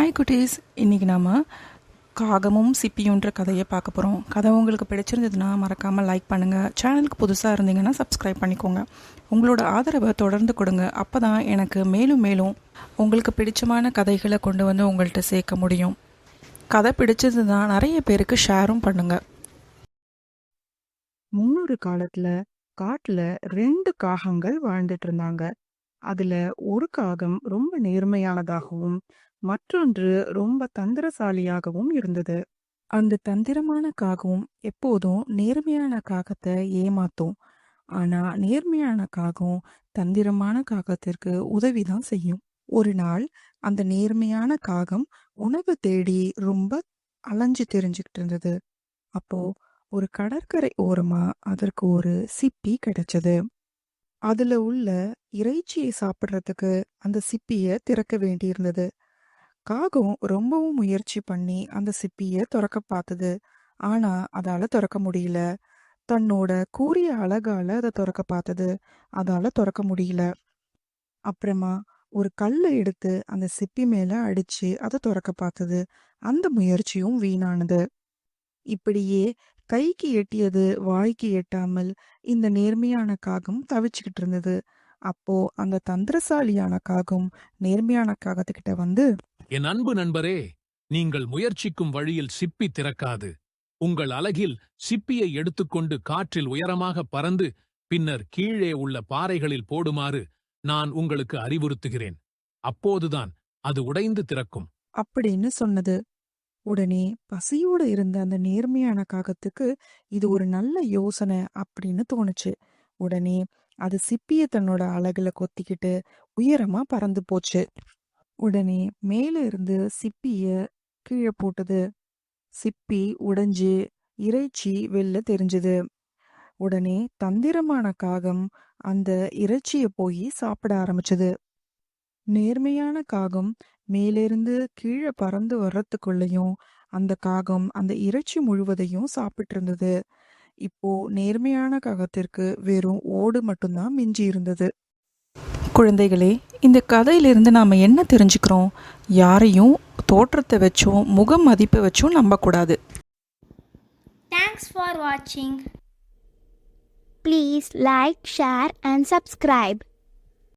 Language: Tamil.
ஹாய் குட்டீஸ், இன்றைக்கி நாம் காகமும் சிப்பியுன்ற கதையை பார்க்க போகிறோம். கதை உங்களுக்கு பிடிச்சிருந்ததுன்னா மறக்காமல் லைக் பண்ணுங்கள். சேனலுக்கு புதுசாக இருந்தீங்கன்னா சப்ஸ்கிரைப் பண்ணிக்கோங்க. உங்களோட ஆதரவை தொடர்ந்து கொடுங்க. அப்போ தான் எனக்கு மேலும் மேலும் உங்களுக்கு பிடிச்சமான கதைகளை கொண்டு வந்து உங்கள்கிட்ட சேர்க்க முடியும். கதை பிடிச்சதுன்னா நிறைய பேருக்கு ஷேரும் பண்ணுங்கள். முன்னொரு காலத்துல காட்டுல 2 காகங்கள் வாழ்ந்துட்டு இருந்தாங்க. அதுல ஒரு காகம் ரொம்ப நேர்மையானதாகவும் மற்றொன்று ரொம்ப தந்திரசாலியாகவும் இருந்தது. அந்த தந்திரமான காகம் எப்போதும் நேர்மையான காகத்தை ஏமாத்தும். ஆனா நேர்மையான காகம் தந்திரமான காகத்திற்கு உதவிதான் செய்யும். ஒரு நாள் அந்த நேர்மையான காகம் உணவு தேடி ரொம்ப அலைஞ்சு திரிஞ்சுக்கிட்டு இருந்தது. அப்போ ஒரு கடற்கரை ஓரமா அதற்கு ஒரு சிப்பி கிடைச்சது. அதுல உள்ள இறைச்சியை சாப்பிடுறதுக்கு அந்த சிப்பிய திறக்க வேண்டியிருந்தது. காகம் ரொம்பவும் முயற்சி பண்ணி அந்த சிப்பிய திறக்க பார்த்தது. ஆனா அதால திறக்க முடியல. தன்னோட கூரிய அழகால அதை திறக்க பார்த்தது. அதால திறக்க முடியல. அப்புறமா ஒரு கல்லை எடுத்து அந்த சிப்பி மேல அடிச்சு அதை திறக்க பார்த்தது. அந்த முயற்சியும் வீணானது. இப்படியே கைக்கு எட்டியது வாய்க்கு எட்டாமல் இந்த நேர்மையான காகம் தவிச்சுக்கிட்டு இருந்தது. அப்போ அந்த தந்திரசாலியான காகம் நேர்மையான காகத்துக்கிட்ட வந்து, என் அன்பு நண்பரே, நீங்கள் முயற்சிக்கும் வழியில் சிப்பி திறக்காது. உங்கள் அலகில் சிப்பியை எடுத்துக்கொண்டு காற்றில் உயரமாக பறந்து பின்னர் கீழே உள்ள பாறைகளில் போடுமாறு நான் உங்களுக்கு அறிவுறுத்துகிறேன். அப்போதுதான் அது உடைந்து திறக்கும் அப்படின்னு சொன்னது. உடனே பசியோட இருந்த அந்த நேர்மையான காகத்துக்கு இது ஒரு நல்ல யோசனை அப்படின்னு தோணுச்சு. உடனே அது சிப்பிய தன்னோட அலகுல கொத்திக்கிட்டு உயரமா பறந்து போச்சு. உடனே மேல இருந்து சிப்பிய கீழே போட்டது. சிப்பி உடைஞ்சு இறைச்சி வெளில தெரிஞ்சது. உடனே தந்திரமான காகம் அந்த இறைச்சிய போய் சாப்பிட ஆரம்பிச்சது. நேர்மையான காகம் மேலிருந்து கீழே பறந்து வர்றதுக்குள்ளயும் அந்த காகம் அந்த இறைச்சி முழுவதையும் சாப்பிட்டு இருந்தது. இப்போ நேர்மையான காகத்திற்கு வெறும் ஓடு மட்டும்தான் மிஞ்சி இருந்தது. குழந்தைகளே, இந்த கதையிலிருந்து நாம் என்ன தெரிஞ்சுக்கிறோம்? யாரையும் தோற்றத்தை வச்சும் முக மதிப்பை வச்சும் நம்பக்கூடாது. Thanks for watching. Please like, share and subscribe.